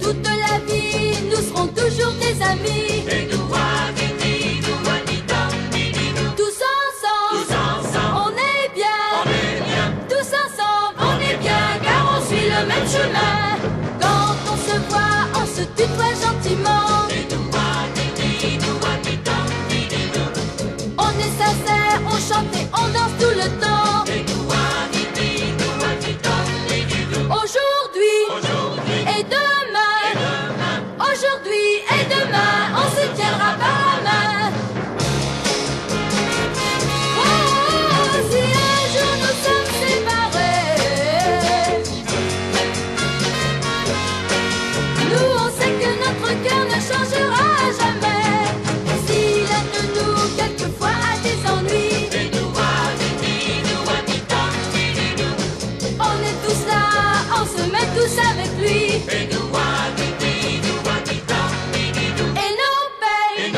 Toute la vie, nous serons toujours des amis. Tous ensemble, on est bien. Tous ensemble, on est bien, car on suit le même chemin. Quand on se voit, on se tutoie gentiment. On est sincère, on chante et on danse tout le temps. Aujourd'hui et demain, aujourd'hui et demain, on se tiendra par la main. Oh, si un jour nous sommes séparés, nous on sait que notre cœur ne changera jamais. Si l'un de nous quelquefois a des ennuis, on est tous là, on se met tous avec lui. Et nos peines,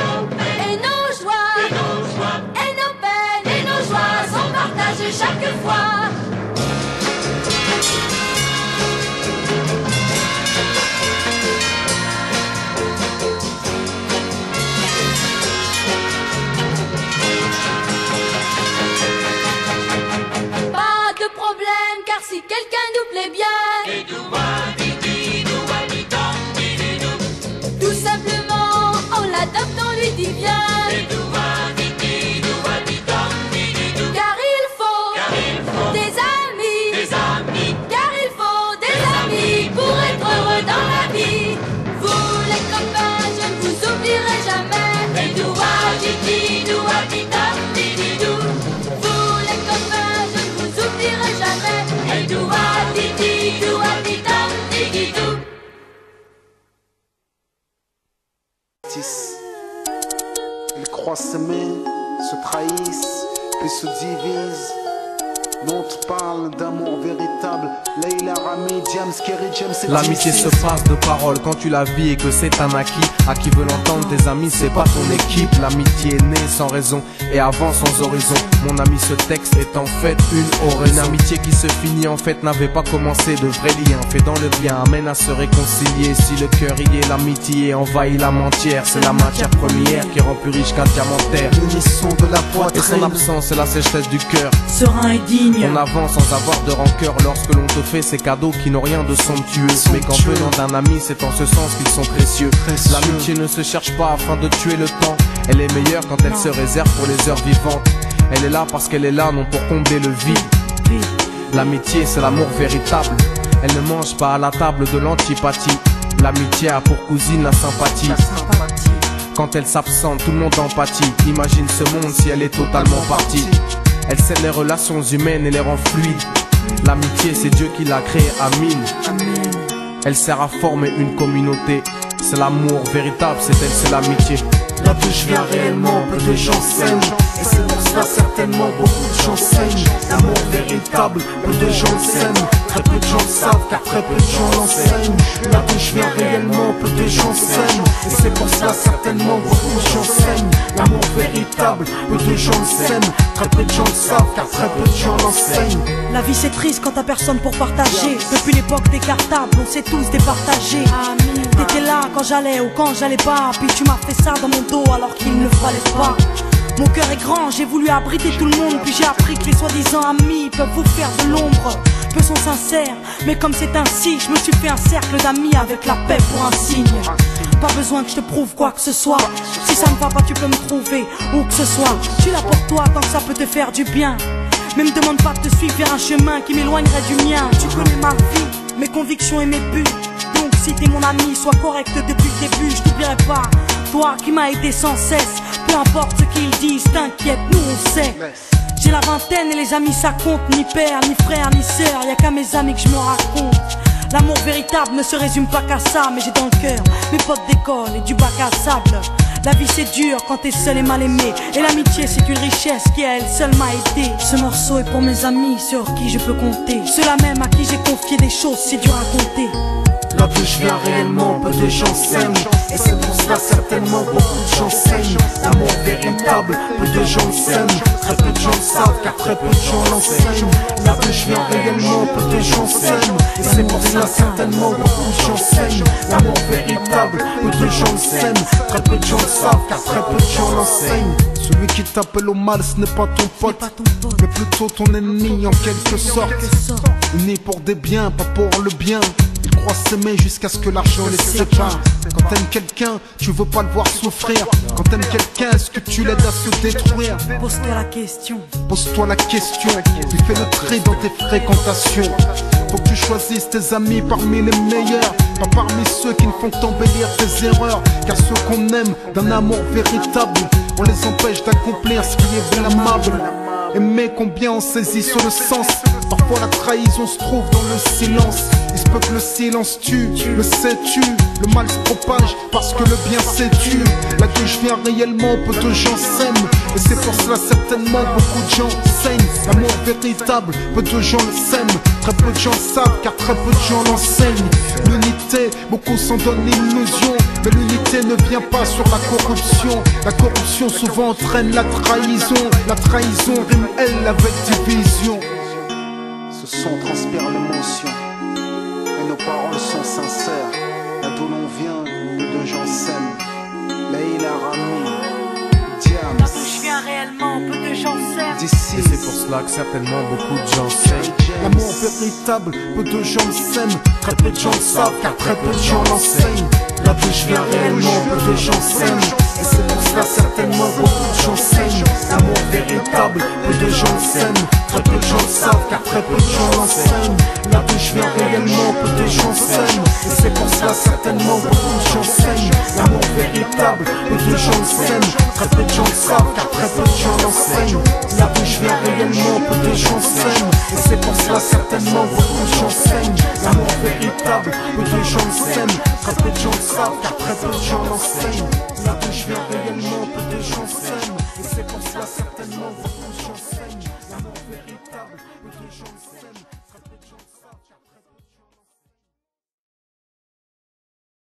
et nos joies, et nos peines, et nos joies sont partagées chaque fois. Pas de problème, car si quelqu'un nous plaît bien, tout simplement on l'adopte, on lui dit bien. Car il faut des amis, car il faut des amis pour être heureux dans la vie. Vous les copains, je ne vous oublierai jamais. Et vous les copains, je ne vous oublierai jamais. Et ils croient s'aimer, se trahissent, puis se divisent. D'autres parlent d'amour véritable. Leila, Rami, James, Kerry, James et L'amitié se passe de paroles quand tu la vis et que c'est un acquis. À qui veut l'entendre, tes amis, c'est pas ton équipe. L'amitié est née sans raison et avant sans horizon. Mon ami, ce texte est en fait une oraison. Une amitié qui se finit en fait n'avait pas commencé. De vrais liens faits dans le bien amène à se réconcilier. Si le cœur y est, l'amitié envahit l'âme entière. C'est la matière première qui rend plus riche qu'un diamantaire. L'unisson de la Et son poitrine. absence, c'est la sécheresse du cœur. Serein et digne. On avance sans avoir de rancœur lorsque l'on te fait ces cadeaux qui n'ont rien de somptueux. Mais qu'en venant d'un ami, c'est en ce sens qu'ils sont précieux. L'amitié ne se cherche pas afin de tuer le temps. Elle est meilleure quand elle se réserve pour les heures vivantes. Elle est là parce qu'elle est là, non pour combler le vide. L'amitié, c'est l'amour véritable. Elle ne mange pas à la table de l'antipathie. L'amitié a pour cousine la sympathie. Quand elle s'absente, tout le monde empathie. Imagine ce monde si elle est totalement partie. Elle scelle les relations humaines et les rend fluides. L'amitié, c'est Dieu qui l'a créée, Amine. Elle sert à former une communauté. C'est l'amour véritable, c'est elle, c'est l'amitié. La bouche vient réellement, peu de gens s'aiment. Et c'est pour cela certainement beaucoup de gens saignent. L'amour véritable, peu de gens le s'aiment. Très peu de gens le savent car très peu de gens l'enseignent. La bouche vient réellement, peu de gens s'aiment. Et c'est pour cela certainement beaucoup de gens saignent. L'amour véritable, peu de gens le s'aiment. Très peu de gens le savent car très peu de gens l'enseignent. La vie c'est triste quand t'as personne pour partager. Depuis l'époque des cartables, on s'est tous départagés. T'étais là quand j'allais ou quand j'allais pas. Puis tu m'as fait ça dans mon dos alors qu'il ne fallait pas. Mon cœur est grand, j'ai voulu abriter tout le monde. Puis j'ai appris que les soi-disant amis peuvent vous faire de l'ombre. Peu sont sincères, mais comme c'est ainsi, je me suis fait un cercle d'amis avec la paix pour un signe. Pas besoin que je te prouve quoi que ce soit. Si ça ne va pas, tu peux me trouver où que ce soit. Je suis là pour toi tant que ça peut te faire du bien. Mais me demande pas de te suivre vers un chemin qui m'éloignerait du mien. Tu connais ma vie, mes convictions et mes buts. Donc si t'es mon ami, sois correct depuis le début. Je t'oublierai pas, toi qui m'as aidé sans cesse. Peu importe ce qu'ils disent, t'inquiète, nous on sait. J'ai la vingtaine et les amis ça compte. Ni père, ni frère, ni sœur, y'a qu'à mes amis que je me raconte. L'amour véritable ne se résume pas qu'à ça. Mais j'ai dans le cœur mes potes d'école et du bac à sable. La vie c'est dur quand t'es seul et mal aimé. Et l'amitié c'est une richesse qui à elle seule m'a aidé. Ce morceau est pour mes amis sur qui je peux compter. Ceux-là même à qui j'ai confié des choses c'est dur à compter. Là d'où je viens réellement, peu de gens s'aiment. Et c'est pour cela certainement beaucoup de gens saignent. L'amour véritable, peu de gens le s'aiment. Très peu de gens le savent car très peu de gens l'enseignent. Là d'où je viens réellement, peu de gens s'aiment. Et c'est pour cela certainement beaucoup de gens saignent. L'amour véritable, peu de gens le s'aiment. Très peu de gens le savent car très peu de gens l'enseignent. Celui qui t'appelle au mal, ce n'est pas ton pote, mais plutôt ton ennemi en quelque sorte. Né pour des biens, pas pour le bien. Ils croient s'aimer jusqu'à ce que l'argent les sépare. Quand t'aimes quelqu'un, tu veux pas le voir souffrir. Quand t'aimes quelqu'un, est-ce que tu l'aides à se détruire? Pose-toi la question. Pose-toi la question, puis fais le tri dans tes fréquentations. Faut que tu choisisses tes amis parmi les meilleurs, pas parmi ceux qui ne font qu'embellir tes erreurs. Car ceux qu'on aime d'un amour véritable, on les empêche d'accomplir ce qui est blâmable. Aimer combien on saisisse le sens. Parfois la trahison se trouve dans le silence. Il se peut que le silence tue, le sais-tu. Le mal se propage parce que le bien s'étue. Là que je viens réellement, peu de gens s'aiment. Et c'est pour cela certainement beaucoup de gens saignent. L'amour véritable, peu de gens le s'aiment. Très peu de gens savent car très peu de gens l'enseignent. L'unité, beaucoup s'en donnent l'illusion. Mais l'unité ne vient pas sur la corruption. La corruption souvent entraîne la trahison. La trahison rime elle avec division. Ce son transpire l'émotion et nos paroles sont sincères. Là d'où l'on vient, peu de gens s'aiment. Leïla Rami, Diams. Là d'où je viens réellement, peu de gens s'aiment. D'ici, Et c'est pour cela que certainement beaucoup de gens saignent. L'amour véritable, peu de gens le s'aiment. Très peu de gens le savent car très peu de gens l'enseignent. Là d'où je viens réellement, peu de gens s'aiment. Et c'est pour cela certainement beaucoup de gens saignent. L'amour véritable, peu de gens le s'aiment. Très peu de gens le savent car très peu de gens l'enseignent. Là d'où je viens réellement, peu de gens s'aiment. Et c'est pour cela certainement beaucoup de gens saignent. L'amour véritable, peu de gens le s'aiment. Très peu de gens le savent car très peu de gens l'enseignent. Là d'où je viens réellement, peu de gens s'aiment. Et c'est pour cela certainement beaucoup de gens saignent. L'amour véritable, peu de gens le s'aiment. Très peu de gens le savent car très peu de gens l'enseignent. Là d'où je viens réellement, peu de gens s'aiment. Et c'est pour cela certainement beaucoup de gens saignent. L'amour véritable, peu de gens le s'aiment.